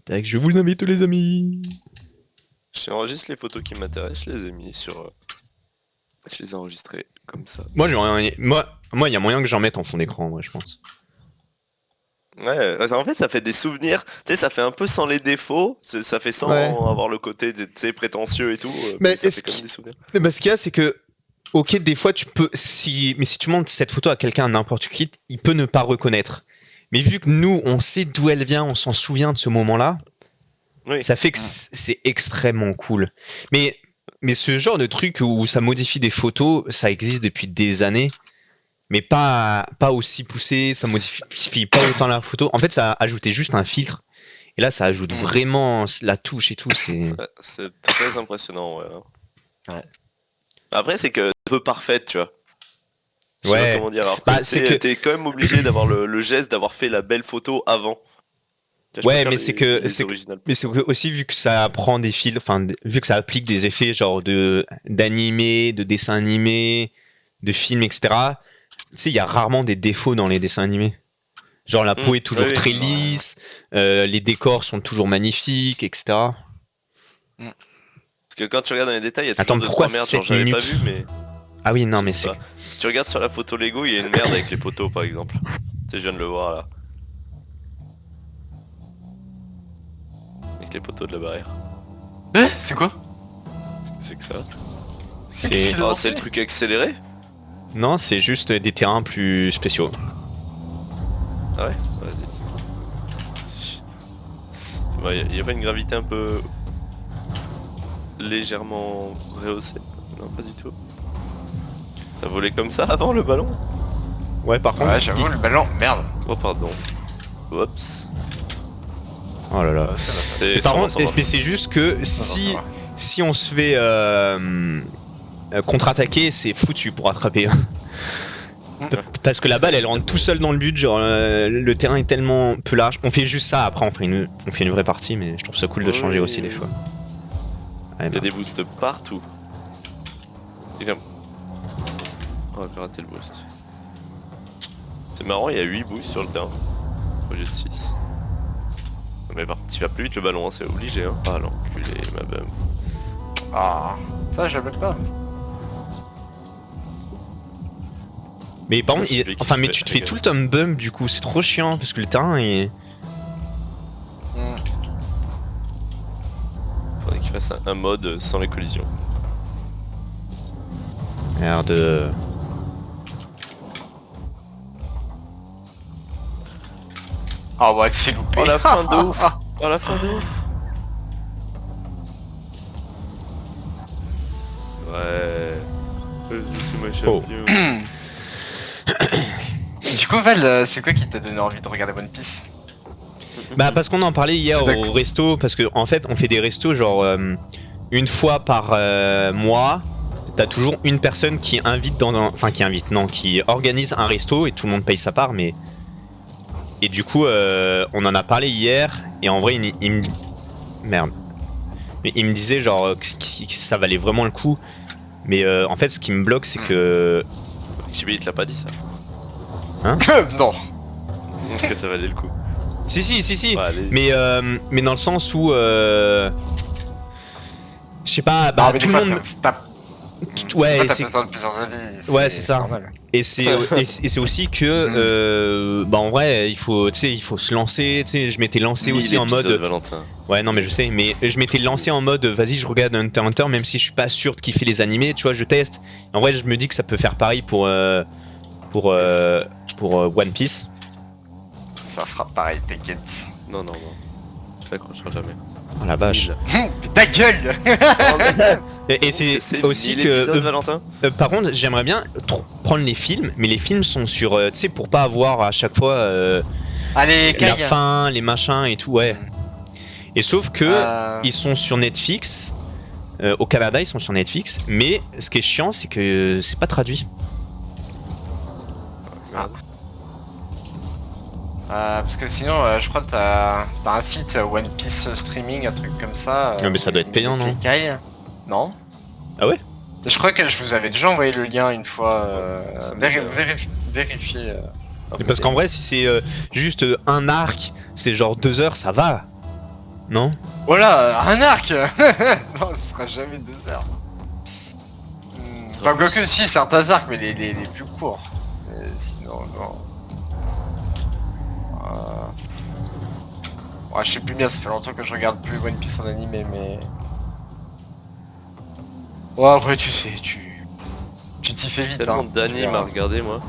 tac, je vous invite les amis. J'enregistre les photos qui m'intéressent, je les ai mis sur... Je les ai enregistrées comme ça. Moi, il y a moyen que j'en mette en fond d'écran, moi, je pense. Ouais, en fait ça fait des souvenirs, tu sais, ça fait un peu sans les défauts, ça fait sans avoir le côté prétentieux et tout, mais ça fait comme des souvenirs. Bah, ce qu'il y a, c'est que, ok, des fois tu peux, mais si tu montres cette photo à quelqu'un, à n'importe qui, il peut ne pas reconnaître. Mais vu que nous, on sait d'où elle vient, on s'en souvient de ce moment-là, ça fait que c'est extrêmement cool. Mais ce genre de truc où ça modifie des photos, ça existe depuis des années. Mais pas aussi poussé, ça modifie pas autant la photo. En fait, ça a ajouté juste un filtre. Et là, ça ajoute vraiment la touche et tout. C'est très impressionnant, ouais. Après, c'est que peu parfaite, tu vois. Je sais pas comment dire. Alors, t'es quand même obligé d'avoir le geste d'avoir fait la belle photo avant. Ouais, mais c'est que aussi vu que ça prend des filtres, enfin vu que ça applique des effets genre d'animé, de dessin animé, de film, etc. Tu sais, il y a rarement des défauts dans les dessins animés. Genre la peau est toujours très lisse, les décors sont toujours magnifiques, etc. Parce que quand tu regardes dans les détails, il y a toujours pourquoi 2-3 merdes, genre j'avais pas vu, mais... Ah oui, non, mais c'est... Tu regardes sur la photo Lego, il y a une merde avec les poteaux, par exemple. Tu sais, je viens de le voir, là. Avec les poteaux de la barrière. C'est quoi? C'est que ça. C'est le truc accéléré? Non, c'est juste des terrains plus spéciaux. Ah ouais? Vas-y. Il y a pas une gravité un peu... légèrement rehaussée? Non, pas du tout. Ça volait comme ça avant le ballon? Ouais, par contre... Ouais, j'avoue, le ballon... Merde. Oh, pardon. Oups. Oh là là. Par contre, mais c'est juste que si on se fait contre-attaquer, c'est foutu pour attraper. Parce que la balle, elle rentre tout seule dans le but, genre le terrain est tellement peu large. On fait juste ça, après on fait une vraie partie, mais je trouve ça cool de changer aussi des fois. Il y a des boosts partout. On va faire rater le boost. C'est marrant, il y a 8 boosts sur le terrain au lieu de 6. Mais par contre, tu vas plus vite le ballon, hein, c'est obligé. Hein. Ah l'enculé, ma bum. Ah, ça je l'aime pas. Mais par contre, mais tu te fais tout le time bump du coup, c'est trop chiant parce que le terrain est... Faudrait qu'il fasse un mode sans les collisions. Merde. Ah ouais, c'est loupé. Oh la fin de ouf. Oh la fin de ouf. Ouais. C'est ma champion. Du coup Val, c'est quoi qui t'a donné envie de regarder One Piece? Bah parce qu'on en parlait hier au resto, parce que en fait on fait des restos genre une fois par mois. T'as toujours une personne qui invite qui organise un resto et tout le monde paye sa part, mais... Et du coup, on en a parlé hier, et en vrai, Merde. Mais il me disait genre que ça valait vraiment le coup, mais en fait, ce qui me bloque, c'est que... Chibi, il te l'a pas dit ça. Hein? Non. Que ça valait le coup. Si. Ouais, mais dans le sens où... Je sais pas, bah tout le monde... Ouais, c'est plusieurs avis. Ouais, c'est ça. Normal. Et c'est aussi que bah en vrai, il faut se lancer, tu sais, je m'étais lancé aussi en mode Valentin. Ouais, non mais je sais, mais je m'étais lancé en mode vas-y, je regarde Hunter x Hunter même si je suis pas sûr de kiffer les animés, tu vois, je teste. En vrai, je me dis que ça peut faire pareil pour One Piece. Ça fera pareil, t'inquiète. Non. Je n'accrocherai jamais. Oh la vache. Ta gueule. Et c'est aussi que Valentin. Par contre, j'aimerais bien prendre les films, mais les films sont sur, tu sais, pour pas avoir à chaque fois la fin, les machins et tout, ouais. Et sauf que ils sont sur Netflix. Au Canada, ils sont sur Netflix, mais ce qui est chiant, c'est que c'est pas traduit. Parce que sinon, je crois que t'as un site One Piece Streaming, un truc comme ça. Non, mais ça doit être payant, non? Non. Ah ouais? Je crois que je vous avais déjà envoyé le lien une fois. Vérifier. Parce qu'en vrai, si c'est juste un arc, c'est genre 2 heures, ça va. Non? Voilà, un arc. Non, ce sera jamais 2 heures. Enfin, quoique si, certains arcs, mais les plus courts. Mais sinon, non. Ouais, je sais plus bien, ça fait longtemps que je regarde plus One Piece en animé, mais... Ouais, après, tu sais, tu t'y fais vite, Tellement hein. d'animes à regarder, moi.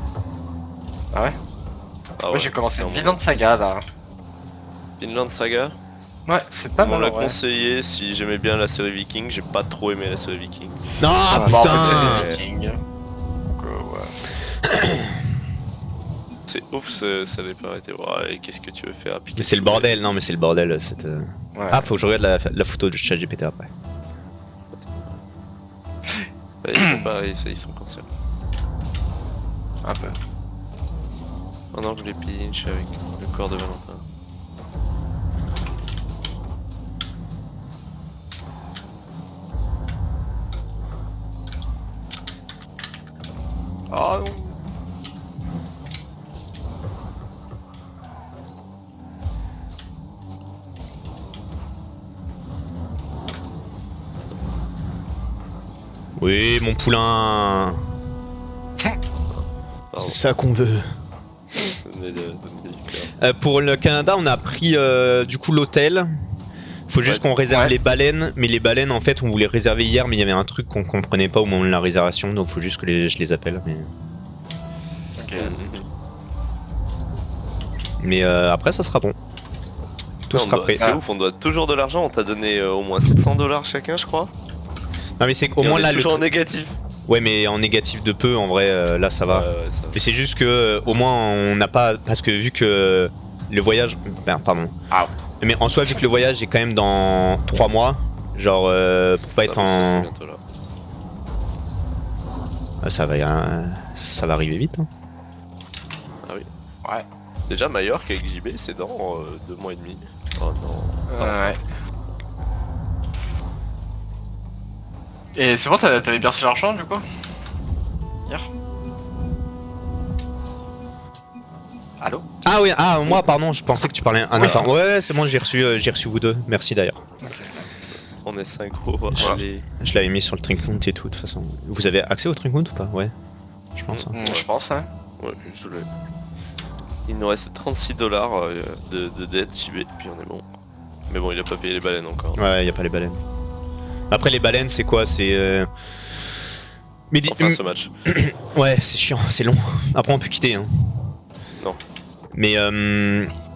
Ah ouais? Ah Moi, ouais, j'ai commencé clairement. Vinland Saga, là. Vinland Saga. Ouais, c'est pas On mal, l'a ouais. conseillé si j'aimais bien la série Viking. J'ai pas trop aimé la série Viking. Non, Ah, bah, en fait, c'est putain! des Vikings. Donc, ouais. C'est ouf, ça n'avait pas été. Ouais, qu'est-ce que tu veux faire? Mais c'est le bordel, non mais c'est le bordel. Ouais. Ah, faut que je regarde la photo de ChatGPT après. Bah, c'est pareil, ils sont conscients. Un peu. Un angle pinch avec le corps de Valentin. Oh non. Oui, mon poulain. C'est ça qu'on veut. Pour le Canada, on a pris du coup l'hôtel. Faut juste qu'on réserve les baleines, mais les baleines en fait on voulait réserver hier, mais il y avait un truc qu'on comprenait pas au moment de la réservation, donc faut juste que je les appelle. Ok. Mais après ça sera bon. Tout sera prêt. C'est ouf, on doit toujours de l'argent, on t'a donné au moins 700$ chacun je crois. Non mais c'est au moins là toujours en négatif. Ouais mais en négatif de peu en vrai là ça va. Ouais, ça va. Mais c'est juste que au moins on n'a pas, parce que vu que le voyage, pardon. Ah. Mais en soi vu que le voyage est quand même dans 3 mois, genre pour pas être en... Ça va arriver vite hein. Ah oui. Ouais. Déjà Majorque avec JB c'est dans 2 mois et demi. Oh non. Ouais. Et c'est bon, t'avais bien reçu l'argent du coup? Hier? Allô? Ah oui, ah moi pardon, je pensais que tu parlais un instant. Ouais c'est bon, j'ai reçu vous deux, merci d'ailleurs. On est synchro, Je l'avais mis sur le Trinkount et tout de toute façon. Vous avez accès au Trinkount ou pas? Ouais, je pense. Hein. Je pense, hein. Ouais, je l'ai. Il nous reste 36$ de dette JB, puis on est bon. Mais bon, il a pas payé les baleines encore. Ouais, y a pas les baleines. Après les baleines c'est quoi? C'est... Mais enfin ce match. Ouais, c'est chiant, c'est long. Après on peut quitter hein. Non. Mais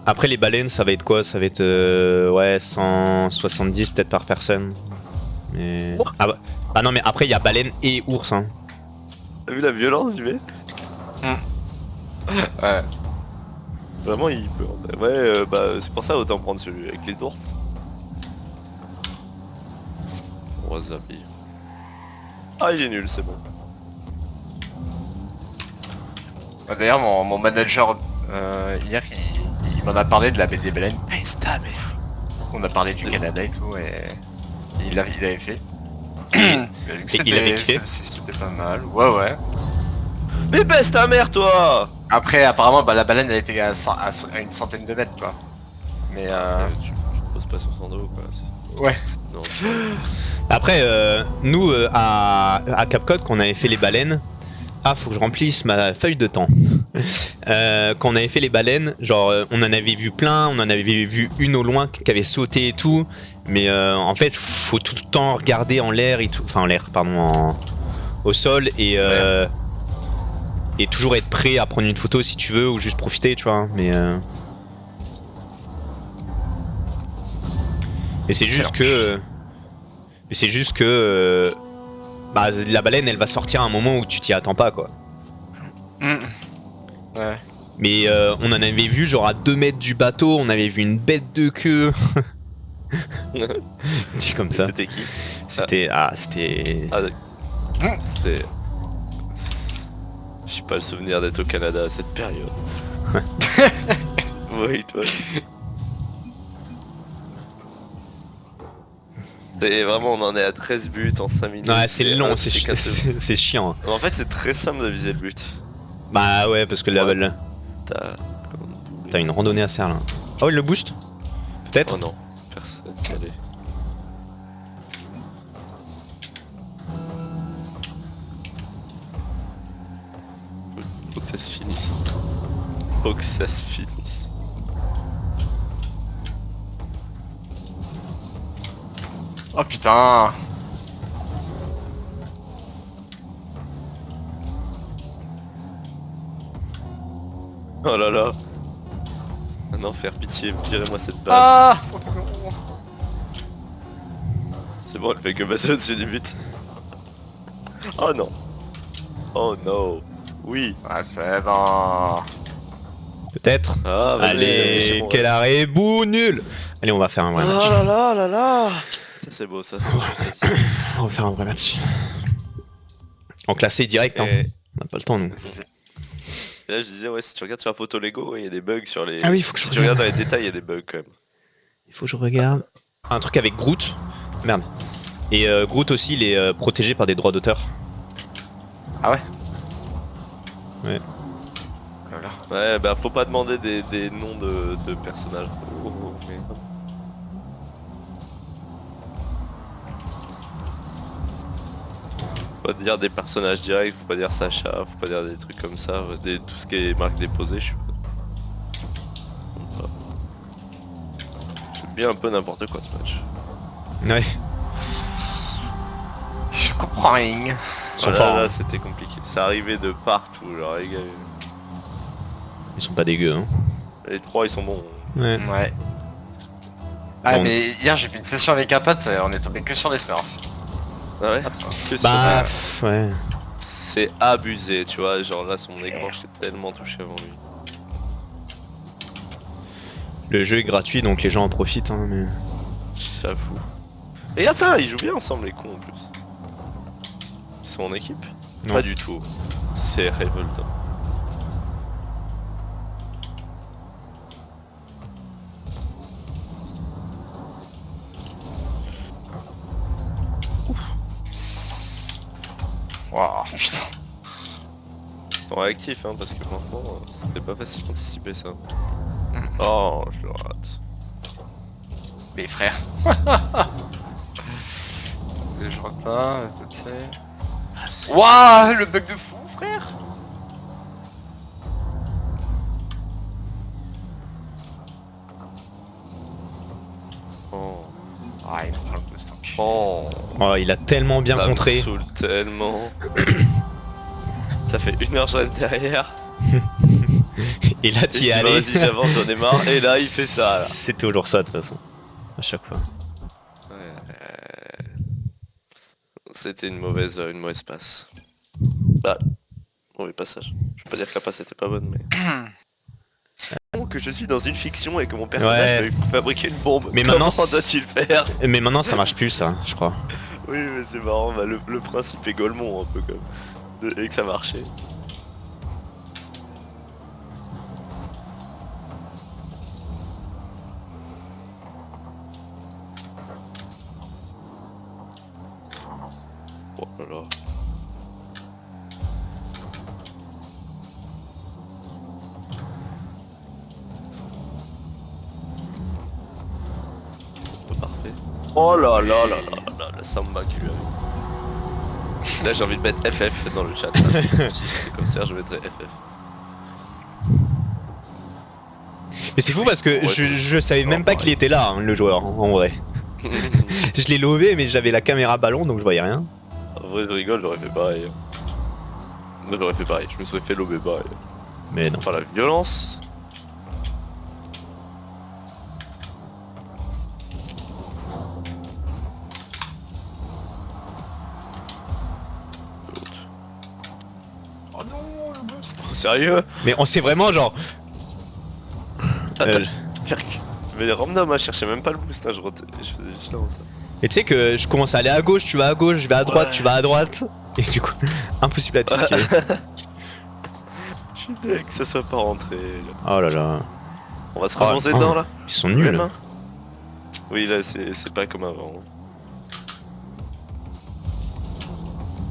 après les baleines ça va être quoi? Ça va être ouais 170 peut-être par personne. Mais... Ah non mais après il y a baleine et ours hein. T'as vu la violence JB? Ouais. Vraiment il peut. Ouais bah c'est pour ça autant prendre celui avec les ours. On va zapper. Ah il est nul, c'est bon. D'ailleurs mon manager hier il m'en a parlé de la baie des baleines. On a parlé du Canada et tout et il avait fait. Il avait kiffé. C'était pas mal. Ouais. Mais baisse ta mère toi! Après apparemment bah, la baleine elle était à une centaine de mètres quoi. Mais Tu te poses pas sur son dos quoi. Ouais. Non. Après nous à Capcom quand on avait fait les baleines. Ah faut que je remplisse ma feuille de temps. Quand on avait fait les baleines, genre on en avait vu plein, on en avait vu une au loin qui avait sauté et tout. Mais en fait faut tout le temps regarder en l'air et tout. Enfin en l'air pardon, au sol et toujours être prêt à prendre une photo si tu veux ou juste profiter tu vois. Mais c'est juste que... bah, la baleine elle va sortir à un moment où tu t'y attends pas quoi. Ouais. Mais on en avait vu genre à 2 mètres du bateau, on avait vu une bête de queue. Dit comme ça. C'était qui? C'était... c'était... C'était... J'ai pas le souvenir d'être au Canada à cette période. Oui toi. C'est vraiment on en est à 13 buts en 5 minutes. Ouais c'est long, c'est chiant. En fait c'est très simple de viser le but. Bah ouais parce que là... T'as une randonnée à faire là. Oh il le boost? Peut-être? Oh non, personne qui allait. Faut que ça se finisse. Faut que ça se finisse. Oh putain. Oh là là. Un enfer, pitié, virez-moi cette balle. Ah. C'est bon, elle fait que passer au-dessus du but. Oh non. Oh no. Oui. Ah c'est bon. Peut-être. Ah, vas-y, Allez, méchant, quel arrêt, bout, nul. Allez, on va faire un vrai match. là là là là. Ça c'est beau, ça c'est On va faire un vrai match. En classé direct, hein. Et On n'a pas le temps, nous. là je disais, ouais, si tu regardes sur la photo Lego, il y a des bugs sur les... Ah oui, faut que je si tu regarde. regardes dans les détails, il y a des bugs quand même. Il faut que je regarde. Un truc avec Groot. Merde. Et Groot aussi, il est protégé par des droits d'auteur. Ah ouais. Ouais. Voilà. Ouais, bah faut pas demander des noms de personnages. Oh, merde. Faut pas dire des personnages directs, faut pas dire Sacha, faut pas dire des trucs comme ça, tout ce qui est marque déposée, je suis pas. Je fais bien un peu n'importe quoi ce match. Ouais. Je comprends rien. Ils sont Là, forts. là Hein. c'était compliqué, ça arrivait de partout, genre les gars. Ils sont pas dégueux. Hein. Les trois ils sont bons. Ouais. Ouais. Ah Bon. mais hier j'ai fait une session avec un pote, on est tombé que sur les smurfs. Ah ouais. Que Bah, sur- pff, ouais. c'est abusé, tu vois, genre là son écran j'étais tellement touché avant lui. Le jeu est gratuit, donc les gens en profitent. Hein, mais... J'avoue. Et regarde ça, ils jouent bien ensemble les cons en plus. Ils sont en équipe? Non. Pas du tout. C'est révoltant. Waouh, putain. Ils sont réactifs hein, parce que franchement c'était pas facile d'anticiper ça. Oh je le rate. Mais frère. Je retins, tu sais. Waouh, le bug de fou, frère. Oh. Ah, il me prend le boost en cul. Oh. Oh, il a tellement bien Ça contré. me saoule tellement. Ça fait 1 heure je reste derrière. Et là, Et t'y je es dis, bah, allé. vas-y j'avance, j'en ai marre. Et là il fait ça là. C'est toujours ça, de toute façon. À chaque fois. C'était une mauvaise passe. Bah, mauvais passage. Je peux pas dire que la passe était pas bonne, mais... que je suis dans une fiction et que mon personnage Ouais. peut fabriquer une bombe. Mais Comment maintenant, doit-il faire? Mais maintenant, ça marche plus, ça, je crois. Oui, mais c'est marrant, bah, le principe est Golemont un peu comme... Et que ça marchait. Oh là là. Parfait. Oh là là là là là là, la samba qui lui a... Là j'ai envie de mettre FF dans le chat. Là. Si j'étais comme ça, je mettrais FF. Mais c'est fou parce que Ouais, je savais non, même pas pareil. qu'il était là, hein, le joueur, en vrai. Je l'ai lové, mais j'avais la caméra ballon, donc je voyais rien. En vrai, je rigole, j'aurais fait pareil. Moi j'aurais fait pareil, je me serais fait lober pareil. Mais non. Par la violence. Oh non, le boost. Oh, sérieux? Mais on sait vraiment, genre... euh, Pire que... Mais random, moi je cherchais même pas le boost, hein, je faisais juste la route. Et tu sais que je commence à aller à gauche, tu vas à gauche, je vais à droite, Ouais. tu vas à droite. Et du coup, impossible à t'esquiver. Je suis deg que ça soit pas rentré. Là. Oh là là. On va se Oh, relancer oh. dedans là? Ils sont nuls. Même, hein. Oui là c'est pas comme avant.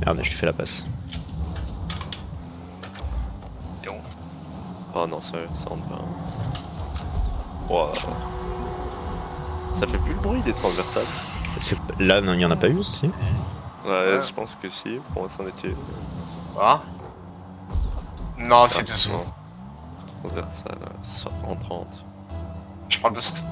Merde, je lui fais la passe. Oh non sérieux, ça rentre pas. Wow. Ça fait plus le bruit des transversales. Là, non, il n'y en a pas eu, si. Ouais, je pense que si, pour l'instant, on était... Ah. Non, c'est dessous. Non. Transversale, en 30. Je prends le boost.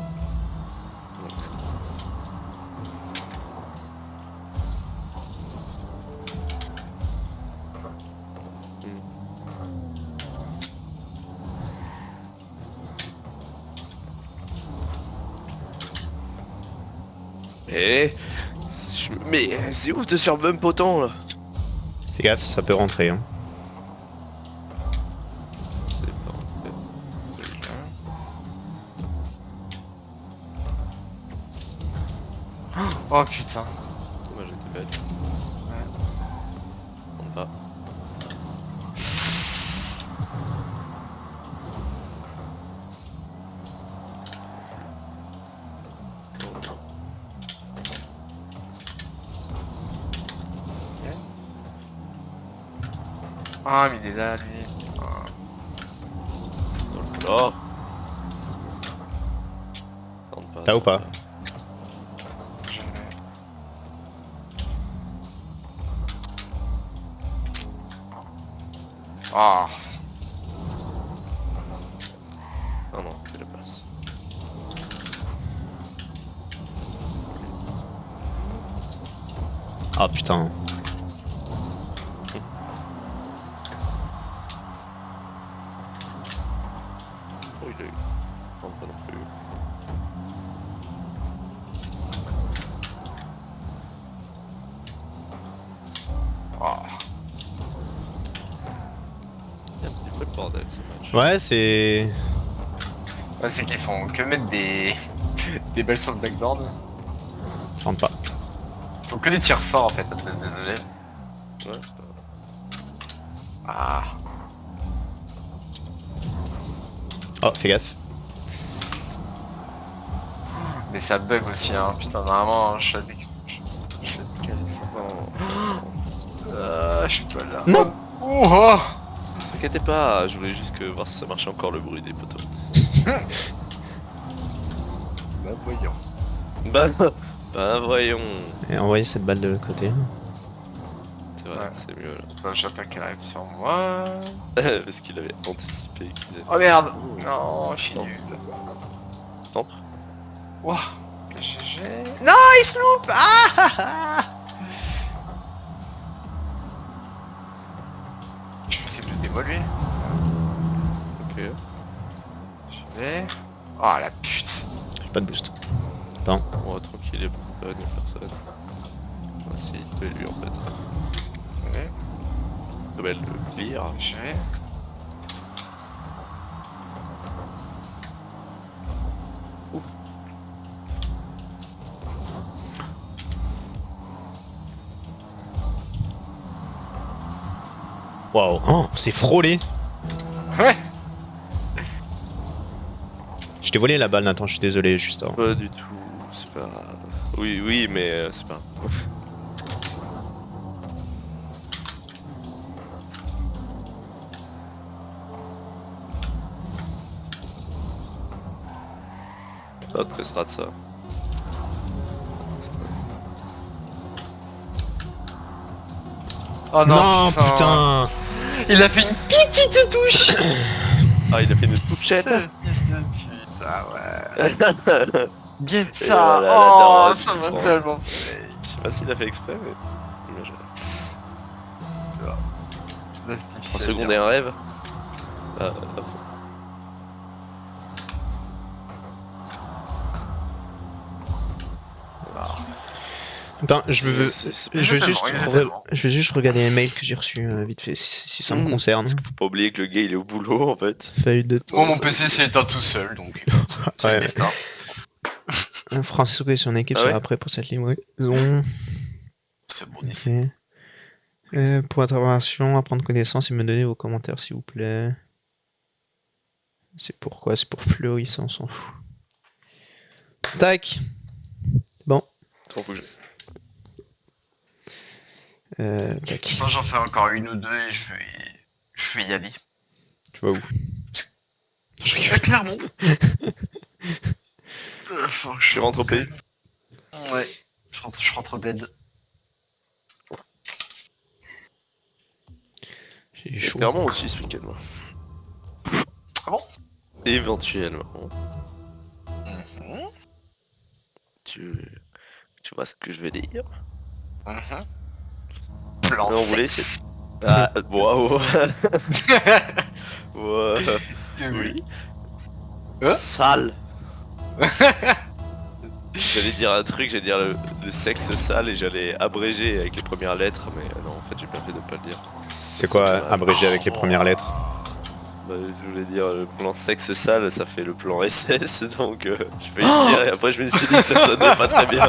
Mais c'est ouf de se faire bump autant là. Fais gaffe, ça peut rentrer. Hein. Oh putain. Moi j'étais bête. Ouais. On va. Ah, mais il est là, lui. Oh. T'as ou pas? Ah. Ah non, je le passe. Ah putain. Oh, il a eu. Non, pas non plus. Ah. Il y a un petit peu de bordel ce match. Ouais, c'est... Ouais, c'est qu'ils font que mettre des... des balles sur le backboard. Ça rentre pas. Faut que des tirs forts en fait, désolé. Ouais. Ah. Oh, fais gaffe. Mais ça bug aussi, hein. Putain, normalement, je vais décaler ça. Je suis pas là. Non. Oh. Ne t'inquiète pas, je voulais juste voir si ça marchait encore le bruit des poteaux. Bah voyons. Bah voyons. Et envoyer cette balle de côté. C'est vrai, Ouais. c'est mieux là. Attends, j'attends qu'elle arrive sur moi. Parce qu'il avait anticipé qu'ils avaient... Oh merde. Non, je suis Non. nul. Non. Wouah. GG. Non, il se loupe. Ah. Je vais essayer de le démolir. Ok. Je vais... Oh la pute. J'ai pas de boost. Attends. Bon, tranquille, il y a personne. Ah si, c'est lui en fait. Ouais. Comme elle le clear. Je vais... Waouh. Oh, c'est frôlé. Ouais. Je t'ai volé la balle, Nathan, je suis désolé, juste avant. Pas du tout, c'est pas grave. Oui, mais c'est pas grave. Pas de strat ça. Oh Non, putain. Il a fait une petite touche. Ah, il a fait une touchette. Ce fils de pute, ah ouais. Get Et ça. voilà, la Oh, daronne ça qui m'a prend. tellement fait. Je sais pas s'il a fait exprès, mais... Imagine. En seconde et un rêve. Ah, à fond. Attends, je veux juste Exactement. je veux juste regarder les mails que j'ai reçus vite fait, si ça me concerne. Faut pas oublier que le gars il est au boulot en fait. Feuille de Moi, mon PC s'est éteint tout seul, donc c'est Ouais. le destin. Francisco et son équipe Ah ouais sera prêt pour cette livraison. C'est bon, Ok. Pour votre information, à prendre connaissance et me donner vos commentaires s'il vous plaît. C'est pourquoi? C'est pour Fleury, ça on s'en fout. Tac. Bon. Trop faut que je... Tac. Je pense que j'en fais encore une ou deux et je vais y aller. Tu vas où? Clairement. Tu rentres au pays? Ouais, je rentre au bled. J'ai chaud. Clairement aussi ce week-end, moi. Ah bon? Éventuellement. Mhm. Tu vois ce que je veux dire? Mhm. Plan Mais on voulait sexe. Ah, waouh. Ouais. Oui. Oui. Sale. J'allais dire un truc, j'allais dire le sexe sale et j'allais abréger avec les premières lettres, mais non, en fait j'ai bien fait de pas le dire. C'est quoi abrégé avec les premières lettres? Bah, je voulais dire le plan sexe sale, ça fait le plan SS, donc je vais le dire et après je me suis dit que ça sonnait pas très bien.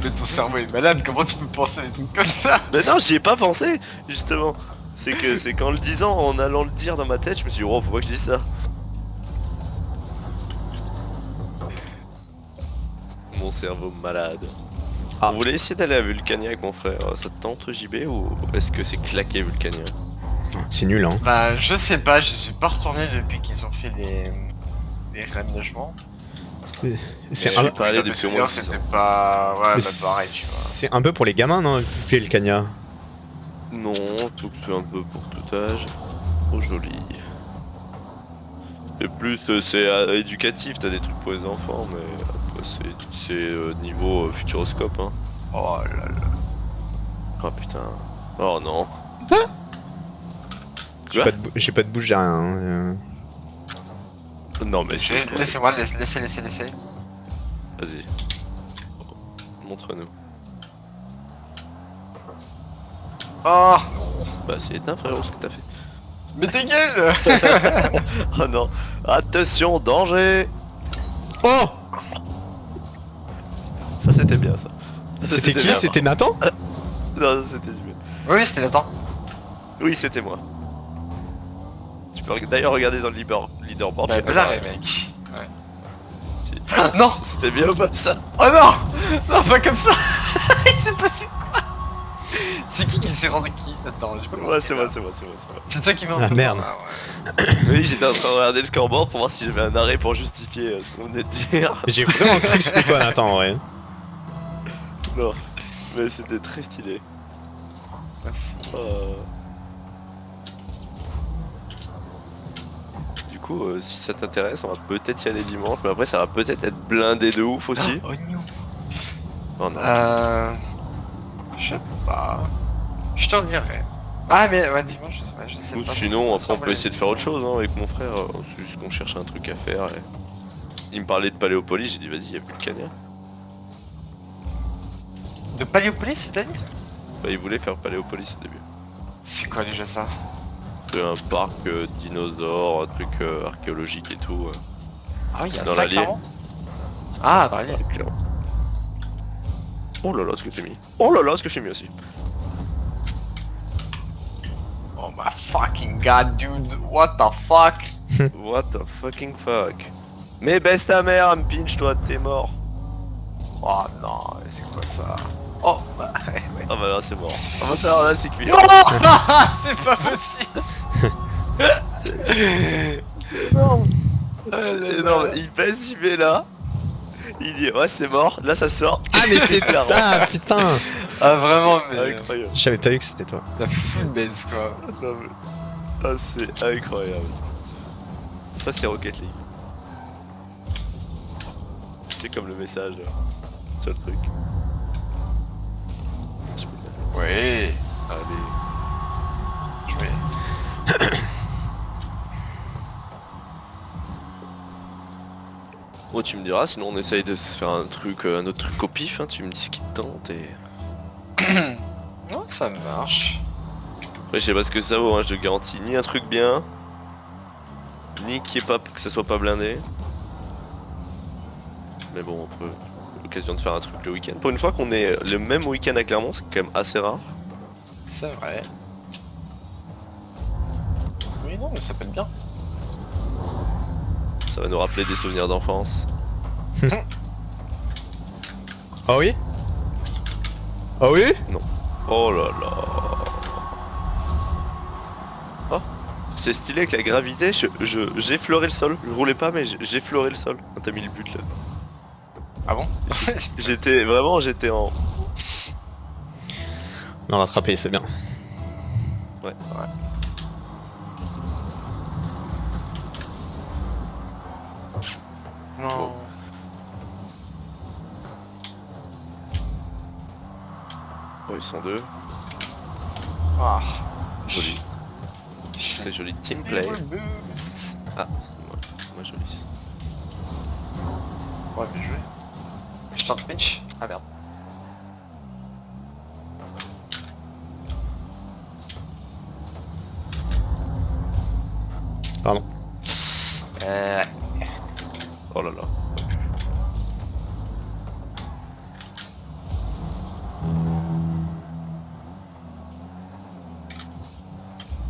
Mais ton cerveau est malade, comment tu peux penser à des trucs comme ça? Mais non, j'y ai pas pensé, justement. C'est qu'en le disant, en allant le dire dans ma tête, je me suis dit, oh, faut pas que je dise ça. Mon cerveau malade. Ah. On voulait essayer d'aller à Vulcania avec mon frère. Ça te tente JB ou est-ce que c'est claqué Vulcania? C'est nul, hein. Bah je sais pas, je suis pas retourné depuis qu'ils ont fait les réaménagements. C'est Je un... suis pas allé depuis au moins 6 c'était ans. pas... Ouais, Mais bah pareil, tu vois. c'est un peu pour les gamins, non, Vulcania? Non, tout c'est un peu pour tout âge. Trop joli. Et plus c'est éducatif, t'as des trucs pour les enfants, mais après c'est niveau futuroscope hein. Oh là là. Oh putain. Oh non. J'ai pas de bouche, j'ai rien. Hein. Non mais c'est... Laissez-moi, laissez. Vas-y. Montre-nous. Oh. Bah c'est éteint frérot ce que t'as fait. Mais ta gueule. Oh non. Attention, danger. Oh! Ça c'était bien ça. Ça, C'était qui? bien, C'était Nathan? Non, c'était du... Oui, c'était Nathan. Oui, c'était moi. Tu peux d'ailleurs regarder dans le leaderboard. Bah tu peux là voir. les mecs. Ouais. Si- Non. C'était bien ou pas ça? Oh non. Non, pas comme ça. Il s'est passé quoi? C'est qui s'est rendu qui? Attends, je peux Ouais, c'est moi. C'est toi qui m'as Ah, merde. ouais. Oui, j'étais en train de regarder le scoreboard pour voir si j'avais un arrêt pour justifier ce qu'on venait de dire. J'ai vraiment cru que c'était toi, Nathan, en vrai. Non, mais c'était très stylé. Merci. Du coup, si ça t'intéresse, on va peut-être y aller dimanche, mais après ça va peut-être être blindé de ouf aussi. Oh, oignon. Oh non. Je sais pas. Je t'en dirai. Ah mais ouais, dimanche, je sais Ou pas. sinon, après on peut essayer de faire autre chose hein, avec mon frère. C'est juste qu'on cherche un truc à faire. Et... Il me parlait de Paléopolis, j'ai dit vas-y, y'a Vulcania. De Paléopolis, c'est-à-dire? Bah, il voulait faire Paléopolis au début. C'est quoi déjà ça? C'est un parc dinosaure, un truc archéologique et tout. Ah oui, il y a dans ça l'Allier. clairement. Ah, dans l'Allier. Clairement. Oh là là, ce que j'ai mis. Oh là là, ce que j'ai mis aussi. Oh my fucking god, dude. What the fuck? What the fucking fuck. Mais baisse ta mère, me pinch toi, t'es mort. Oh non, c'est quoi ça? Oh, bah ouais. Ah bah là c'est mort. Ah bah là, là c'est cuit. Non. C'est pas possible. C'est énorme. C'est énorme. Il baisse, il met là. Il dit ouais c'est mort, là ça sort. Ah, mais c'est... clair. Ah, putain! Ah vraiment, mais... Incroyable. J'avais pas vu que c'était toi. T'as full baise quoi. Non, mais... Ah c'est incroyable. Ça c'est Rocket League. C'est comme le message là. C'est le truc. Oui. Allez. Je vais... Bon tu me diras, sinon on essaye de se faire un truc, un autre truc au pif, hein. Tu me dis ce qui te tente et... Non, ça marche. Après je sais pas ce que ça vaut, hein. Je te garantis ni un truc bien, ni qu'il y ait pas, que ça soit pas blindé. Mais bon, on peut l'occasion de faire un truc le week-end. Pour une fois qu'on est le même week-end à Clermont, c'est quand même assez rare. C'est vrai. Oui, non, mais ça peut être bien. Ça va nous rappeler des souvenirs d'enfance. Ah oui? Ah oui? Oh là là. Oh, C'est stylé avec la gravité, j'ai effleuré le sol. Je roulais pas mais j'ai effleuré le sol quand t'as mis le but là. Ah bon? J'étais en... On l'a rattrapé, c'est bien. Ouais. Non. Bon. Oh, ils sont deux. Ah. Joli. Très joli team play. Ah, c'est moi joli. Ouais, bien joué. Je tente pinch. Ah merde. Pardon. Oh là là.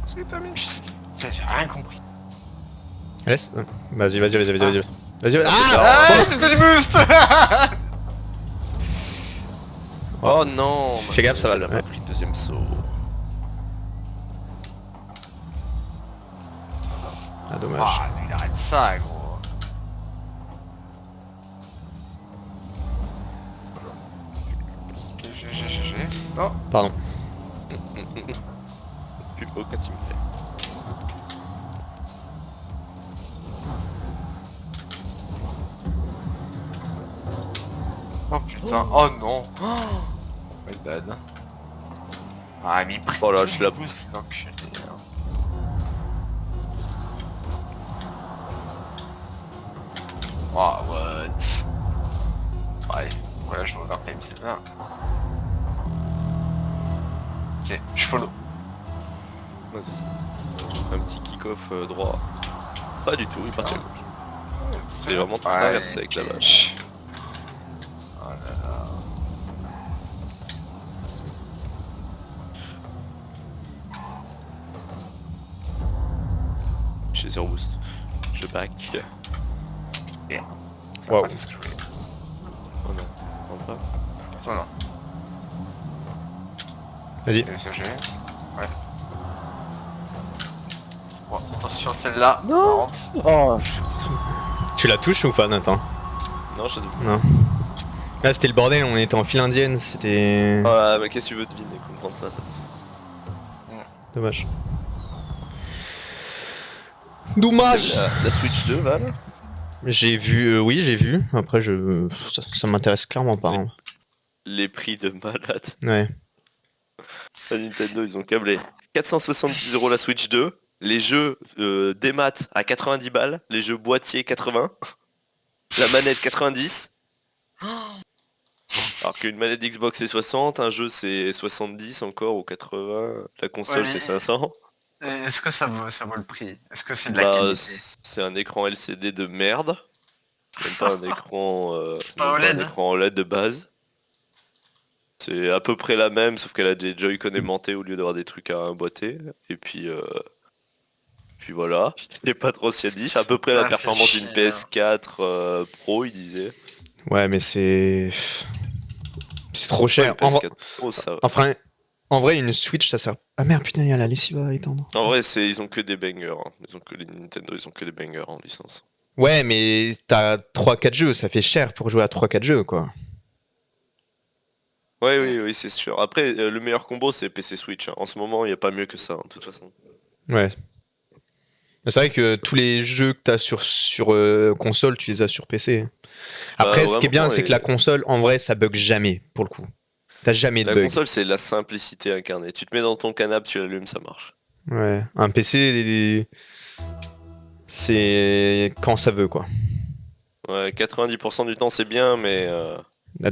Qu'est-ce que t'as mis? J'ai rien compris. Laisse. Vas-y. Vas-y. Ah, c'était du boost. Oh non. Fais gaffe, ça va, Elle a ouais. pas pris le deuxième saut. Ah, dommage. Ah, il arrête ça, gros. GG. Oh. Pardon. Plus aucun team play. Oh putain, oh non. Oh, my bad. Ah, mais il pris Oh là, je la pousse, l'enculé. Oh, what? Ouais, voilà, je vais overtime, c'est bien. Ok, je follow. Vas-y. Je fais un petit kick-off droit. Pas du tout, il part à gauche. J'ai vraiment traversé avec la vache. Oh là là. J'ai 0 boost. Je back. Ça Wow. va pas ce que je voulais. Oh non, non pas. Non, non. Vas-y. LCG. Ouais. Bon, attention, celle-là. Ça Non. rentre. Oh. Tu la touches ou pas, Nathan? Non, je devine. Non. Là, c'était le bordel, on était en file indienne, c'était... Ah, mais qu'est-ce que tu veux deviner, comprendre ça? Dommage. Dommage. La Switch 2, Val? J'ai vu, oui, j'ai vu. Après, ça m'intéresse clairement pas. Hein. Les prix de malade. Ouais. La Nintendo, ils ont câblé 470 € la Switch 2. Les jeux démat à 90 balles. Les jeux boîtiers 80. La manette 90. Alors qu'une manette Xbox c'est 60, un jeu c'est 70 encore ou 80. La console Ouais, c'est mais- 500. Est-ce que ça vaut le prix? Est-ce que c'est de la Bah, qualité? c'est un écran LCD de merde. C'est même pas un écran, pas même OLED. un écran OLED de base. C'est à peu près la même, sauf qu'elle a des Joy-Con aimantés au lieu d'avoir des trucs à emboîter. Et puis voilà. J'ai pas trop s'y a dit. C'est à peu près la Ça fait performance d'une chier, hein. PS4 Pro, il disait. Ouais, mais c'est... C'est trop cher. Ouais, une PS4 Pro, ça va. Enfin, en vrai, une Switch, ça sert... Ah merde, putain, il y a la lessive à étendre. En vrai, ils ont que des bangers. Hein. Les Nintendo, ils ont que des bangers en licence. Ouais, mais t'as 3-4 jeux, ça fait cher pour jouer à 3-4 jeux, quoi. Ouais, oui, c'est sûr. Après, le meilleur combo, c'est PC Switch. Hein. En ce moment, il n'y a pas mieux que ça, hein, de toute façon. Ouais. Mais c'est vrai que tous les jeux que t'as sur console, tu les as sur PC. Après, ce qui est bien, vraiment, c'est que la console, en vrai, ça bug jamais, pour le coup. T'as jamais de La bug. console, c'est la simplicité incarnée. Tu te mets dans ton canapé, tu l'allumes, ça marche. Ouais. Un PC, c'est quand ça veut, quoi. Ouais, 90% du temps, c'est bien, mais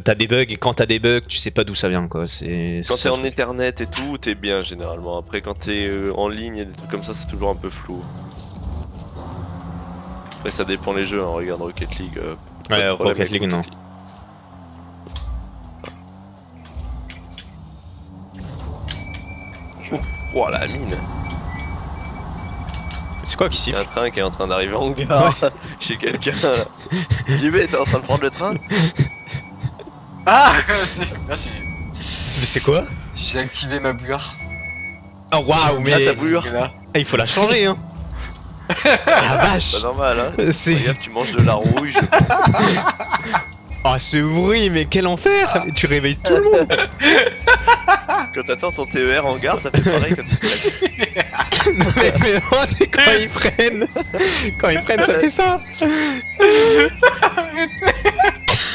T'as des bugs, et quand t'as des bugs, tu sais pas d'où ça vient, quoi. quand c'est t'es ça, en le truc. Ethernet et tout, t'es bien généralement. Après, quand t'es en ligne et des trucs comme ça, c'est toujours un peu flou. Après, ça dépend les jeux. Hein. Regarde Rocket League. Pas de Ouais, problème Rocket avec League, non. Oh la mine! C'est quoi qui Il y a siffle? un train qui est en train d'arriver en gare chez quelqu'un. JB, t'es en train de prendre le train? Ah là, C'est quoi? j'ai activé ma bouilloire. Oh waouh, mais Ah, ta bouilloire. Là. il faut la changer, hein. La vache. Pas normal, hein. C'est... Regarde, tu manges de la rouille, je pense. Ah, ce bruit, mais quel enfer. Tu réveilles tout le monde. Quand t'attends ton TER en gare, ça fait pareil quand il fait Non, mais oh, tu sais, quand ils freinent, ça fait ça.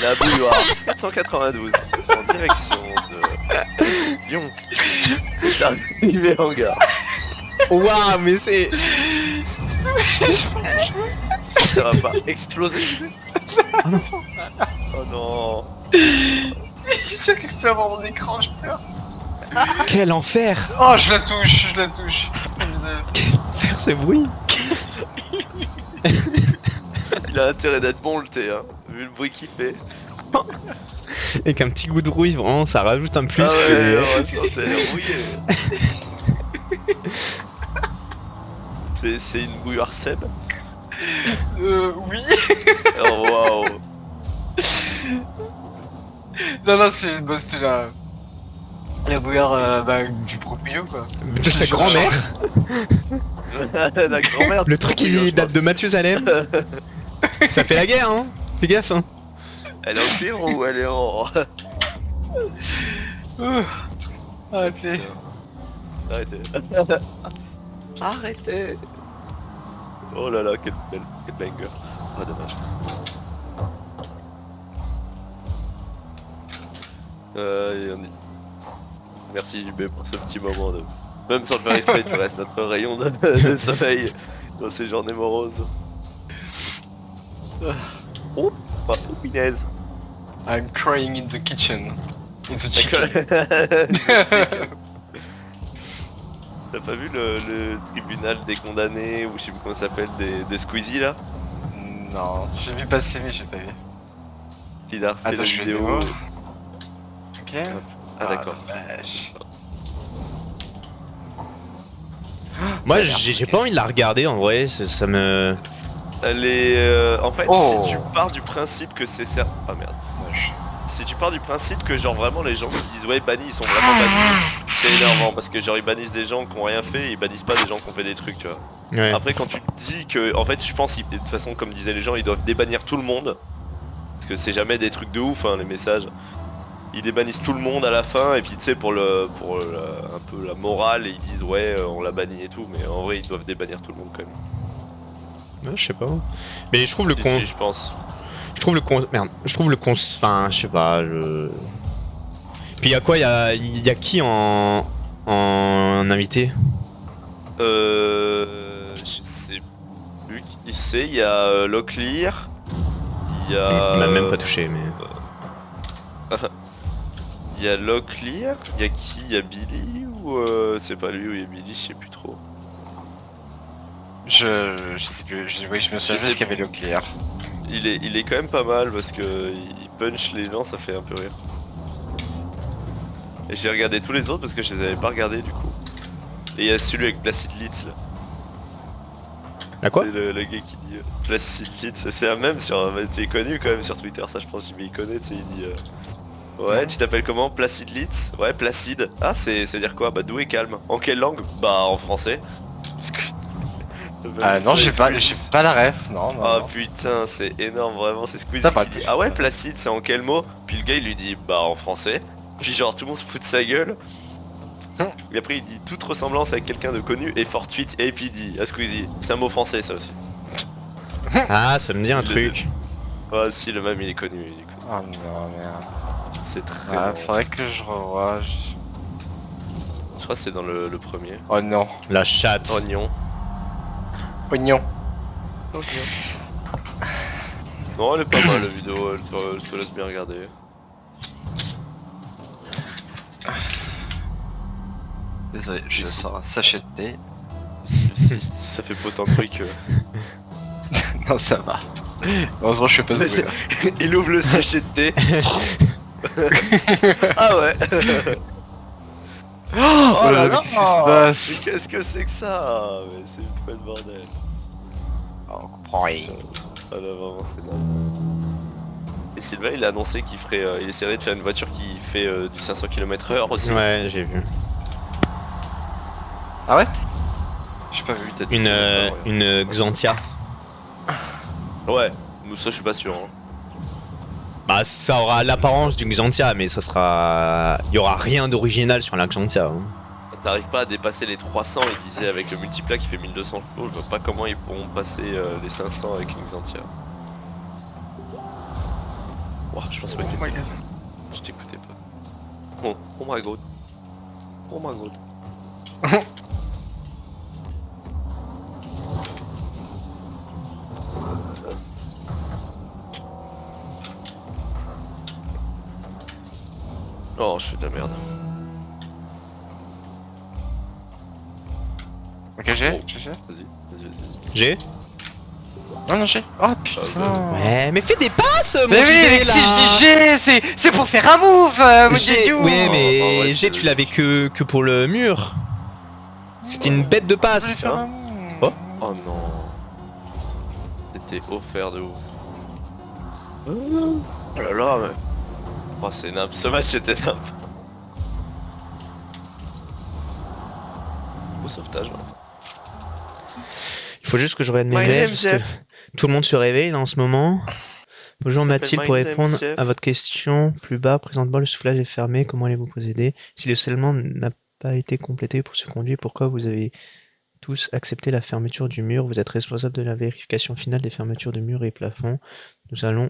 la bouilloire 492 en direction de Lyon. C'est arrivé en gare. Waouh, mais c'est... Ça va pas exploser. Oh non. Oh non. J'arrive plus à voir mon écran, je pleure. Quel enfer. Oh, je la touche, je la touche. Quel enfer, ce bruit. Il a intérêt d'être bon le thé, hein, vu le bruit qu'il fait. Avec un petit goût de rouille, vraiment, ça rajoute un plus. Ah c'est- ouais, ouais, c'est rouillé. C'est une bouilloire Seb. Oui. Oh waouh. Non, c'est bah, c'était la bouilloire du proprio, quoi. De sa grand-mère. La grand-mère. Le truc, il date de Mathusalem. Ça fait la guerre, hein. Fais gaffe, hein. Elle est en cuivre ou elle est en... Arrêtez. Arrêtez. Arrêtez. Oh là là, quel banger. Ah dommage. Et on est... Merci JB pour ce petit moment de... Même sans le faire exprès, tu restes notre rayon de soleil dans ces journées moroses. Oh, oh punaise. I'm crying in the kitchen. In the chicken. T'as pas vu le tribunal des condamnés, ou je sais plus comment ça s'appelle, des Squeezie là? Non, j'ai vu passer mais j'ai pas vu. Il a refait Attends, la je vais vidéo. voir. Ok. Ah d'accord. Dommage. Moi, j'ai pas envie de la regarder, en vrai. Ça me... Elle est... en fait, Oh. si tu pars du principe que c'est ça... Ah merde. Si tu pars du principe que genre vraiment les gens qui disent ouais bannis ils sont vraiment bannis, c'est énervant parce que genre ils bannissent des gens qui ont rien fait et ils bannissent pas des gens qui ont fait des trucs, tu vois. Ouais. Après quand tu te dis que... En fait je pense, de toute façon comme disaient les gens, ils doivent débannir tout le monde. Parce que c'est jamais des trucs de ouf hein, les messages. Ils débannissent tout le monde à la fin et puis tu sais pour un peu la morale ils disent ouais on l'a banni et tout, mais en vrai ils doivent débannir tout le monde quand même. Ouais, je sais pas. Mais je trouve le con... Si, je pense. Je trouve le con... Merde. Je trouve le con... Enfin, je sais pas, Puis y'a quoi? Y'a qui en invité? Je sais plus qui c'est, il y a Locklear, il y a... Il m'a même pas touché, mais... Il y a Locklear, il y a qui? Il y a Billy ou c'est pas lui ou il y a Billy, je sais plus trop. Je sais plus, oui, je me souviens juste qu'il y avait le clear. Il est quand même pas mal parce que il punch les gens, ça fait un peu rire. Et j'ai regardé tous les autres parce que je les avais pas regardés du coup. Et il y a celui avec Placid Litz là. La quoi? C'est le gars qui dit Placid Litz, c'est un même sur... T'es connu quand même sur Twitter, ça je pense qu'il connaît, tu sais, il dit... Ouais, tu t'appelles comment? Placid Litz? Ouais, Placide. Ah, c'est dire quoi? Bah doux et calme. En quelle langue? Bah en français. Parce que... Ah non, j'ai pas la ref, non. Ah non. putain, c'est énorme, vraiment, c'est Squeezie Ça va, qui dit ah ouais Placide c'est en quel mot? Puis le gars il lui dit bah en français. Puis genre tout le monde se fout de sa gueule. Et après il dit toute ressemblance avec quelqu'un de connu est fortuite et puis il dit à Squeezie, c'est un mot français ça aussi. Ah, ça me dit un Le- truc. Ah si le même il est connu, Oh non, merde. C'est très Ah, long. faudrait que je revoie. Je crois que c'est dans le premier. Oh non. La chatte. Oignon. Oignon. Non elle est pas mal la vidéo, je te laisse bien regarder. Désolé, je sors un sachet de thé. Si ça fait pas autant de bruit que... Non, ça va. Heureusement, je fais pas ce bruit là. Il ouvre le sachet de thé. Ah ouais. Oh là là, qu'est-ce qui se passe? Mais qu'est-ce que c'est que ça? Mais c'est quoi ce bordel? Oh, on comprend rien. Ah là vraiment c'est dingue. Et Sylvain il a annoncé qu'il ferait, il essaierait de faire une voiture qui fait du 500 km/h aussi. Ouais, j'ai vu. Ah ouais? Je pas vu peut-être. Une Xantia. Ouais, mais ça je suis pas sûr. Hein. Bah ça aura l'apparence d'une Xantia, mais ça sera... Il y aura rien d'original sur la Xantia. Hein. T'arrives pas à dépasser les 300, il disait avec le multiplat qui fait 1200 chevaux, je vois pas comment ils pourront passer les 500 avec une Xantia. Wow, je pensais pas que t'étais... Je t'écoutais pas. Oh my god. Oh my god. Oh, je fais de la merde. Ok, j'ai. Vas-y. J'ai Non, j'ai. Oh putain. Ouais, mais fais des passes, mon Mais oui, JD, mais là. si je dis G, c'est pour faire un move, mon J'ai... Dieu. Ouais, mais Oh, ouais, G, c'est- tu l'avais que pour le mur. C'était une bête de Je voulais passe. faire un move. Oh non. C'était offert de ouf. Oh là là, mais... Oh, c'est nappe. Ce match c'était nappe. Au sauvetage, maintenant. Il faut juste que je regarde mes My mails, name, parce que Jeff. tout le monde se réveille là en ce moment. Bonjour Ça Mathilde, s'appelle pour My name, répondre Jeff. à votre question plus bas, présentement le soufflage est fermé, comment allez-vous procéder? Si le scellement n'a pas été complété pour ce conduit, pourquoi vous avez tous accepté la fermeture du mur? Vous êtes responsable de la vérification finale des fermetures de murs et plafonds. Nous allons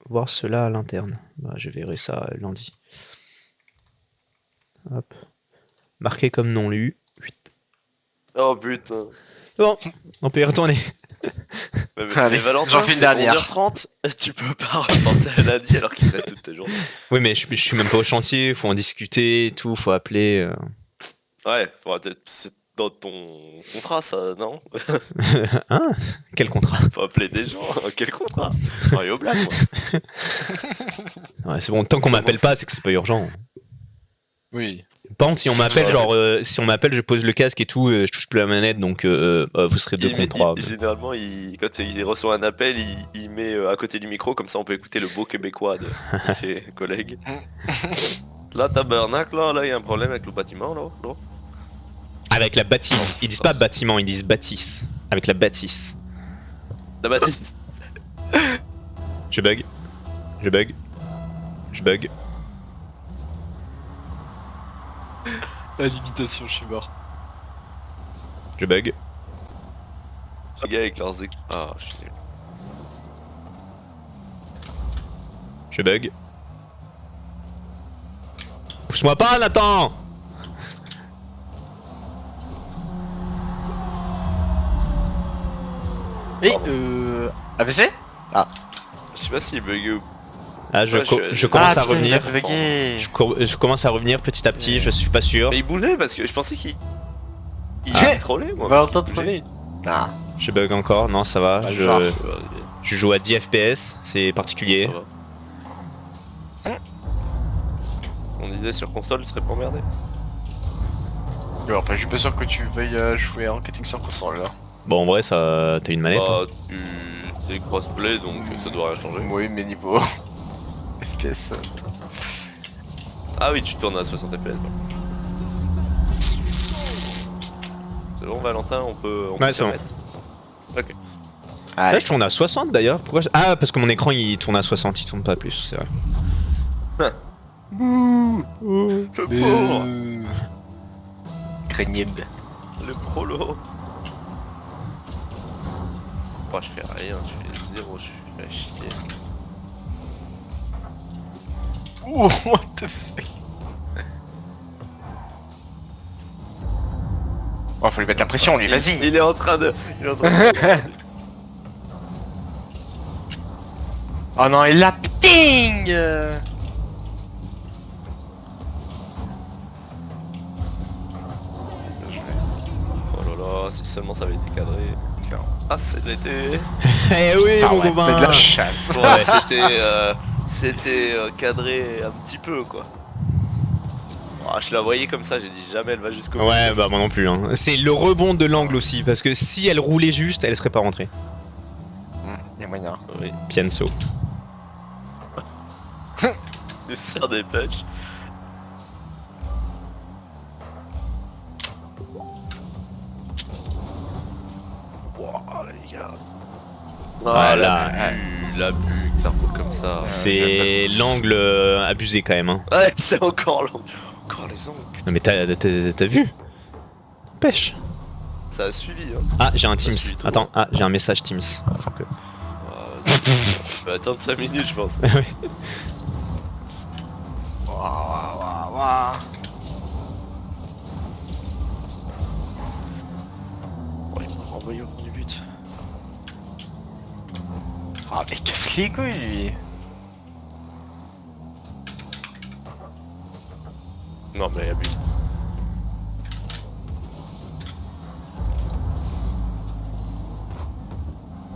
voir cela à l'interne. Bah, je verrai ça lundi. Hop. Marqué comme non lu. Oh putain. Bon, on peut y retourner. Allez, Mais Valentin, j'en fais une c'est dernière. 11h30, tu peux pas repenser à lundi alors qu'il te reste toute ta journée. Oui, mais je suis même pas au chantier, faut en discuter et tout, faut appeler. Ouais, faudra peut-être... C'est dans ton contrat ça, non? Hein? Quel contrat? Faut appeler des gens, quel contrat? Mario Black, moi. Ouais, c'est bon, tant qu'on m'appelle pas, c'est que c'est pas urgent. Oui. Par contre, si on m'appelle, Ouais. genre, si on m'appelle, je pose le casque et tout, je touche plus la manette, donc vous serez deux contre trois. Généralement, quand il reçoit un appel, il met à côté du micro, comme ça on peut écouter le beau québécois de ses collègues. Là, tabernacle, là, il y a un problème avec le bâtiment, là. Avec la bâtisse. Ils disent pas bâtiment, ils disent bâtisse. Avec la bâtisse. La bâtisse. Je bug. Je bug. Je bug. La limitation, je suis mort. Je bug. Les gars avec leurs équipes. Ah, je suis nul. Je bug. Pousse-moi pas, Nathan! Et ABC? Je sais pas s'il bug ou... Ah, je Ouais, commence à putain, il revenir. a bugué. Je commence à revenir petit à petit, je suis pas sûr. Mais il boulait parce que je pensais qu'il... Il Ah. trollait, moi. Bah, on parce t'a qu'il boulait. trollé. Ah. Je bug encore, non, ça va. Pas Je, grave. je joue à 10 FPS, c'est particulier. Ça va. Mon idée sur console serait pas emmerdé. Ouais, enfin, je suis pas sûr que tu veuilles jouer en cutting sur console là. Bon, en vrai, ça, t'as une manette. Bah, t'es crossplay donc ça doit rien changer. Oui, mais niveau FPS. Ah oui, tu tournes à 60 FPS. Quoi. C'est bon, Valentin, on peut Ouais, s'y c'est bon. remettre. Ok. Là, je tourne à 60 d'ailleurs. Pourquoi Ah, parce que mon écran il tourne à 60, il tourne pas plus, c'est vrai. Le pauvre, Craignib. le prolo. Oh, je fais rien, je fais zéro, je fais à chier. Oh, what the fuck. Oh, faut lui mettre la pression, lui, vas-y. Il est en train de... Il est en train de... Oh non, il l'a ping. Oh là là, si seulement ça avait été cadré. Ah, c'était... Eh oui, Ah mon ouais, copain. t'as de la chatte. Ouais, c'était cadré un petit peu, quoi. Ah, je la voyais comme ça, j'ai dit jamais elle va jusqu'au bout. Ouais, bah moi non plus. Hein. C'est le rebond de l'angle aussi, parce que si elle roulait juste, elle serait pas rentrée. Y'a moyen. Oui, Pienso. il sert des punch. Ah, Voilà. l'abus, que ça roule comme ça. C'est l'angle abusé quand même. Hein. Ouais, c'est encore l'angle. Encore les angles, putain. Non mais t'as vu? Pêche. Ça a suivi, hein. Ah, j'ai un Teams. suit tout. Attends, ah, j'ai un message Teams. Faut que... On peut attendre 5 minutes, je pense. Waouh. Ouais, il m'a renvoyé au fond du but. Ah mais casse les couilles lui. Non, mais abuse.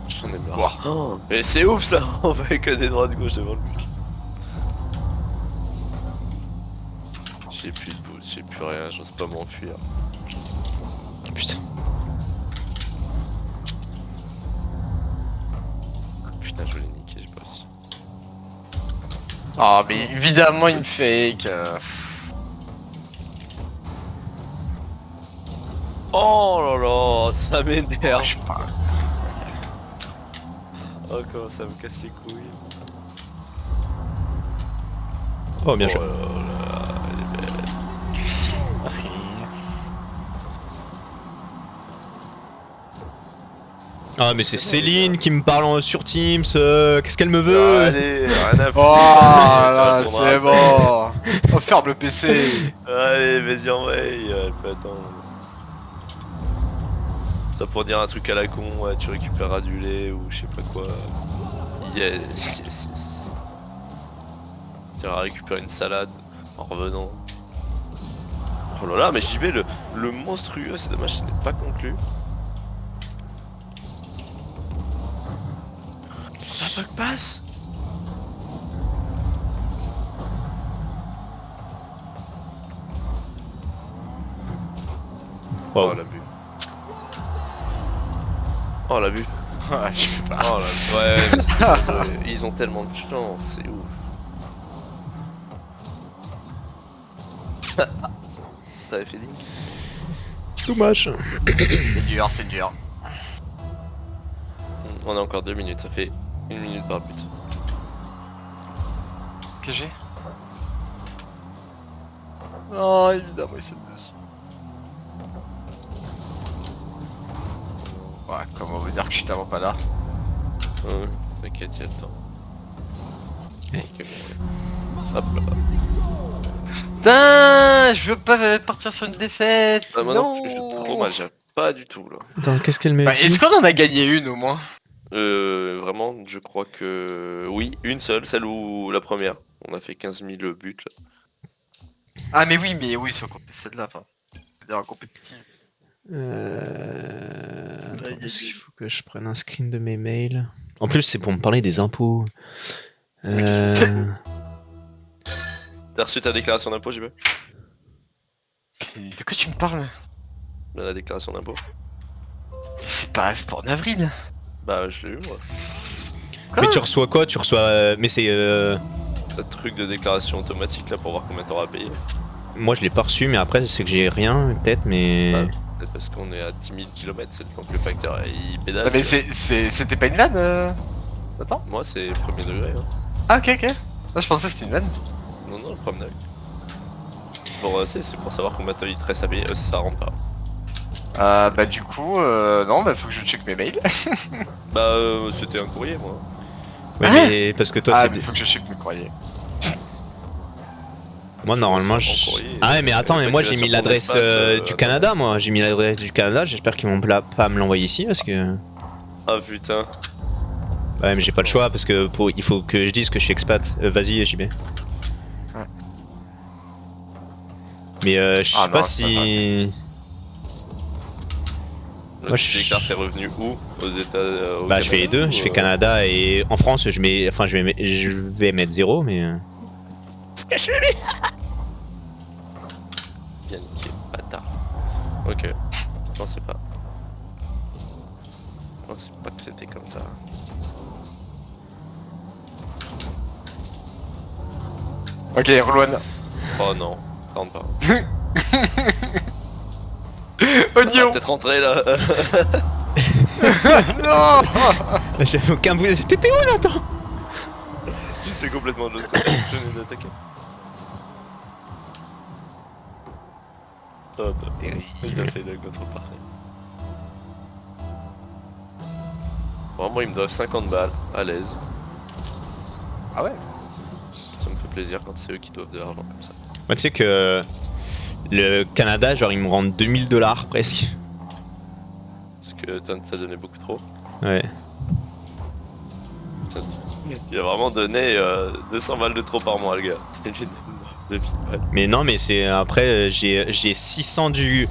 J'en ai marre. Oh, mais c'est ouf ça. On fait que des droites gauche devant le but. J'ai plus de boost, j'ai plus rien, j'ose pas m'enfuir. Oh, putain. Putain, je l'ai niqué, j'ai pas aussi. Ah mais évidemment une fake. Oh là là, ça m'énerve. Je sais pas. Oh, comment ça me casse les couilles. Oh, bien joué. Oh là là, elle est belle. Merci. Ah, mais c'est Céline qui me parle sur Teams. Qu'est-ce qu'elle me veut? Allez, rien à foutre. Oh Tu là, répondras c'est après. bon. On ferme le PC. Allez, vas-y, envoie, elle peut attendre. Ça pour dire un truc à la con, ouais, tu récupéreras du lait ou je sais pas quoi. Yes. Tu iras récupérer une salade en revenant. Oh là là, mais JB, le monstrueux, c'est dommage, ce n'est pas conclu. La bug passe. Wow. Oh, l'abus. Oh, l'abus. Ouais, je sais pas. Oh là, ouais, mais ils ont tellement de chance, c'est ouf. T'avais fait ding. Dommage. C'est dur. On a encore 2 minutes, ça fait 1 minute par but. Que j'ai? Oh évidemment il saute dessus. Ouais, comment veut dire que je suis tellement pas là? T'inquiète, il y a le temps. Ouais. Ok, bon. Hop là. Putain, je veux pas partir sur une défaite. Ah, moi non plus, j'ai trop mal, j'ai pas du tout là. Attends, qu'est-ce qu'elle me Bah, dit? est-ce qu'on en a gagné une au moins? Vraiment, je crois que oui, une seule, celle où la première. On a fait 15 000 buts là. Ah mais oui, si on comptait celle-là, enfin. Je veux dire en compétitive. Attends, parce qu'il faut que je prenne un screen de mes mails. En plus, c'est pour me parler des impôts. T'as reçu ta déclaration d'impôt, JB? De quoi tu me parles? La déclaration d'impôt? C'est pour en avril. Bah, je l'ai eu moi. Mais tu reçois quoi? Tu reçois. Mais c'est. Le truc de déclaration automatique là pour voir combien t'auras payé. Moi, je l'ai pas reçu, mais après, c'est que j'ai rien, peut-être, mais. Bah, peut-être parce qu'on est à 10 000 km, c'est le temps que le facteur il pédale. Ah mais c'était pas une vanne Attends. Moi, c'est premier degré. Hein. Ah ok. Ah, je pensais que c'était une vanne. Non, non, le premier degré. Bon, c'est pour savoir combien il te reste à payer, ça rentre pas. Bah du coup, non, bah faut que je check mes mails. Bah, c'était un courrier, moi. Ouais, mais parce que toi, Ah c'est. mais faut que je check mes courriers. Moi, normalement, En je. courrier, Ah ouais, mais attends, mais moi, j'ai mis sur ton l'adresse espace, du Canada, moi. J'ai mis l'adresse du Canada, j'espère qu'ils vont pas me l'envoyer ici, parce que. Ah putain. Ouais, mais j'ai pas le choix, parce que il faut que je dise que je suis expat. Vas-y, JB. Ouais. Mais je sais Ah pas non, si. Là, Moi, tu je- déclares tes revenus où? Aux États au Bah, je fais les Canada deux, ou, je fais Canada et en France, je mets. Enfin, je vais mettre 0, mais. Bien niqué, bâtard. Ok. Je pensais pas. Je pensais pas que c'était comme ça. Ok, Rouen. Oh non, ça rentre pas. Audio. Peut-être rentrer là. Non. J'avais aucun bout. T'étais où, Nathan? J'étais complètement de l'autre côté, je venais d'attaquer. Oh, bah, il a fait le go trop parfait. Bon, moi, ils me doivent 50 balles, à l'aise. Ah ouais. Ça me fait plaisir quand c'est eux qui doivent de l'argent comme ça. Moi, tu sais que le Canada, genre, ils me rendent 2000 $ presque. Parce que ça donnait beaucoup trop. Ouais. Il a vraiment donné 200 balles de trop par mois, le gars. C'est une de vie, ouais. Mais non, mais c'est après, j'ai 600 du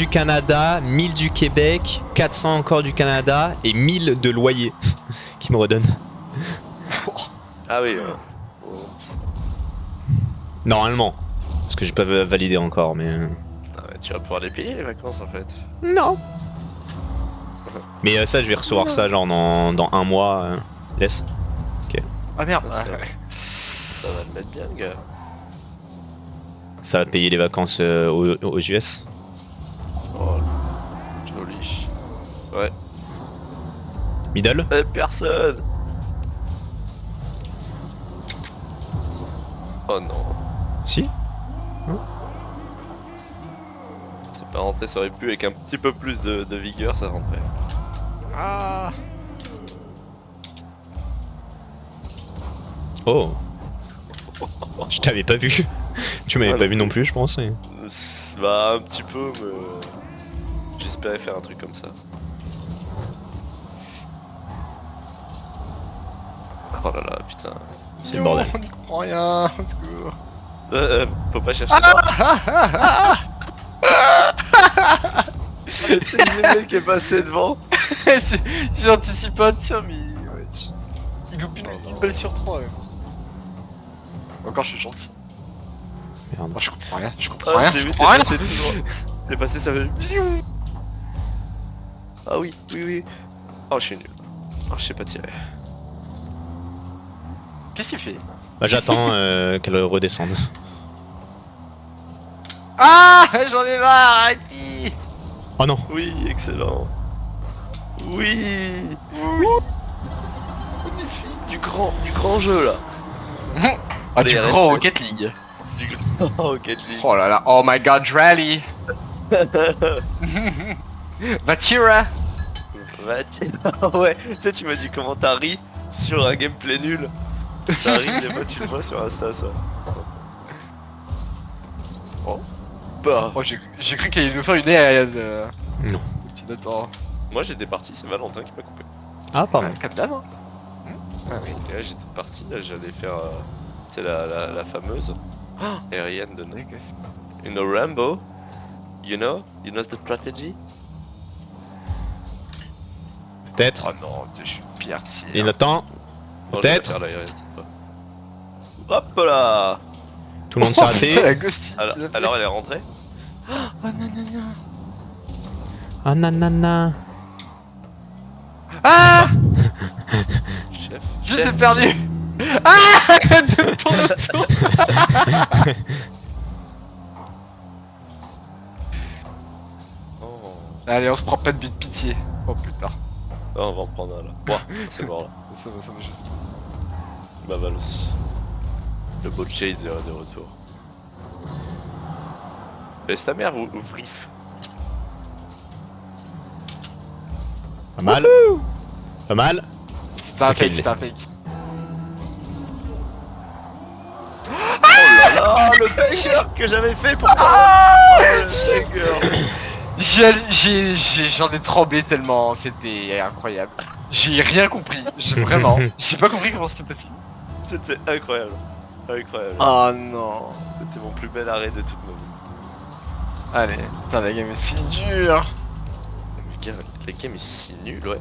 Canada, 1000 du Québec, 400 encore du Canada et 1000 de loyer qui me redonnent. Ah oui, Normalement. Parce que j'ai pas validé encore, mais... Ah ouais, tu vas pouvoir les payer les vacances en fait. Non. Mais ça, je vais recevoir ça genre dans un mois. Laisse. Ah merde. Ouais, Ouais. Ça va le mettre bien, le gars. Ça va payer les vacances aux US. Oh, joli. Ouais. Middle. Personne. Oh non. Si. C'est pas rentré, ça aurait pu avec un petit peu plus de vigueur, ça rentrait. Ah. Oh. Je t'avais pas vu. Tu m'avais pas vu non plus, je pense. Bah un petit peu, mais j'espérais faire un truc comme ça. Oh là là, putain. C'est le bordel. On n'y comprend rien. Au secours. Faut pas chercher loin. C'est le mec qui est passé devant. J'anticipe pas de tir, mais ouais, il loupe une balle sur 3. Encore je suis gentil. Merde. Oh, je comprends rien, je comprends Ah, rien, je t'ai je vu, comprends rien. t'es passé devant. T'es passé, ça fait... Ah oui, oui, oui. Oh, je suis nul. Oh, je sais pas tirer. Qu'est-ce qu'il fait? Bah j'attends qu'elle redescende. Ah, j'en ai marre, arrête. Oh non. Oui, excellent. Oui. Oui. Magnifique. Du grand jeu, là. Ah, du Les grand RSS. Rocket League. Du grand Rocket League. Oh là là, oh my god, rally. Vatira. Ouais, tu sais, tu m'as dit comment t'as ri sur un gameplay nul. T'as ri, des fois tu le vois sur Insta, ça. Oh. Bah. Oh, j'ai cru qu'il allait nous faire une aérienne. Non. Petit Nathan. Moi j'étais parti, c'est Valentin qui m'a coupé. Ah pardon. Cap d'âme, hein. Ah oui. Et là j'étais parti, là j'allais faire tu sais la fameuse aérienne de Nick. You know Rambo? You know the strategy? Peut-être. Oh non, je suis pire tir. Et Nathan. Non, je vais Peut-être. faire l'aérienne, c'est pas. Hop là. Tout le monde s'est Putain, la raté. ghost. Alors elle est rentrée? Oh non non non. Ah nanana. Ah, Chef. je Chef, t'ai perdu. Ah, arrête de me tourner autour. Oh. Allez, on se prend pas de but de pitié. Oh putain. Ah, on va en prendre un là. Ouah, c'est mort là. Ça va, je... Ma balle aussi. Le beau chase est de retour. Baisse ta mère ou frif. Pas mal. Pas mal. C'était un Ok, fake, il c'était un fake. Oh là là, le banger que j'avais fait pour toi. Oh, le banger. J'en ai tremblé tellement, c'était incroyable. J'ai rien compris, vraiment. J'ai pas compris comment c'était possible. C'était incroyable. Incroyable. Oh non. C'était mon plus bel arrêt de toute ma vie. Allez, putain la game est si dure. Mais gars, la game est si nulle, ouais.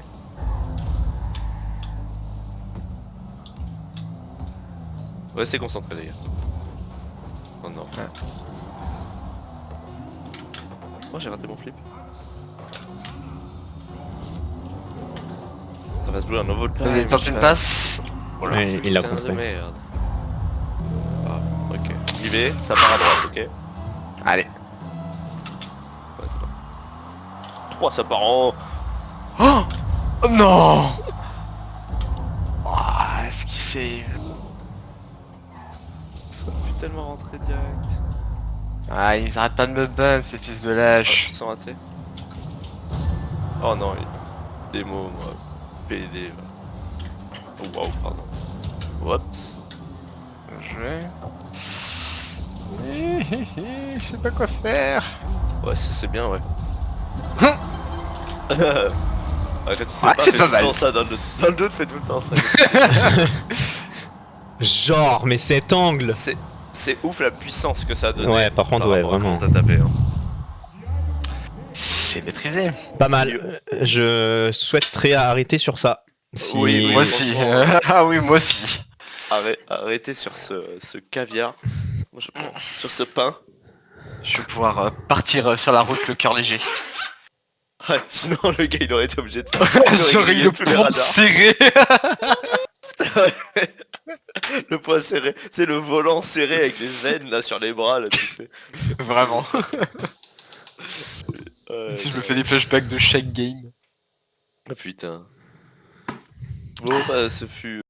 Restez concentrés les gars. Oh non. Ouais. Oh j'ai raté mon flip. Ça va se jouer un nouveau time. Vas-y, tente une passe. Oh là, Ouais, il l'a putain de contré. merde. Ah, ok. J'y vais, ça part à droite, ok. Allez. Ouais, c'est bon. Oh, ça part en... Oh non. Ah, est-ce qu'il sait? Ça a pu tellement rentrer direct. Ah, ils arrêtent pas de me bum, ces fils de Ah, lâche. ils sont ratés. Oh non, des mots, moi. PD. Oh wow, pardon. Oups. Je sais pas quoi faire. Ouais, ça c'est bien, ouais. Ouais, quand tu sais Ah, pas, c'est fais pas tout le mal. temps ça dans le doute. Dans le doute, fais tout le temps ça. Genre, mais cet angle. C'est ouf la puissance que ça a donné. Ouais, par contre, ouais, rapport à vraiment. comment t'as tapé, hein. C'est maîtrisé. Pas mal. Je souhaiterais arrêter sur ça. Si... Oui, Moi aussi. franchement, Ah oui, moi aussi. Arrêtez sur ce caviar. Sur ce pain. Je vais pouvoir partir sur la route le cœur léger. Ouais, sinon le gars il aurait été obligé de faire. J'aurais eu le tous les poing radars. serré. Le poing serré, c'est le volant serré avec les veines là sur les bras là, tu fais. Vraiment. Ouais, Si je me fais des flashbacks de chaque game. Ah putain. Bon bah ce fut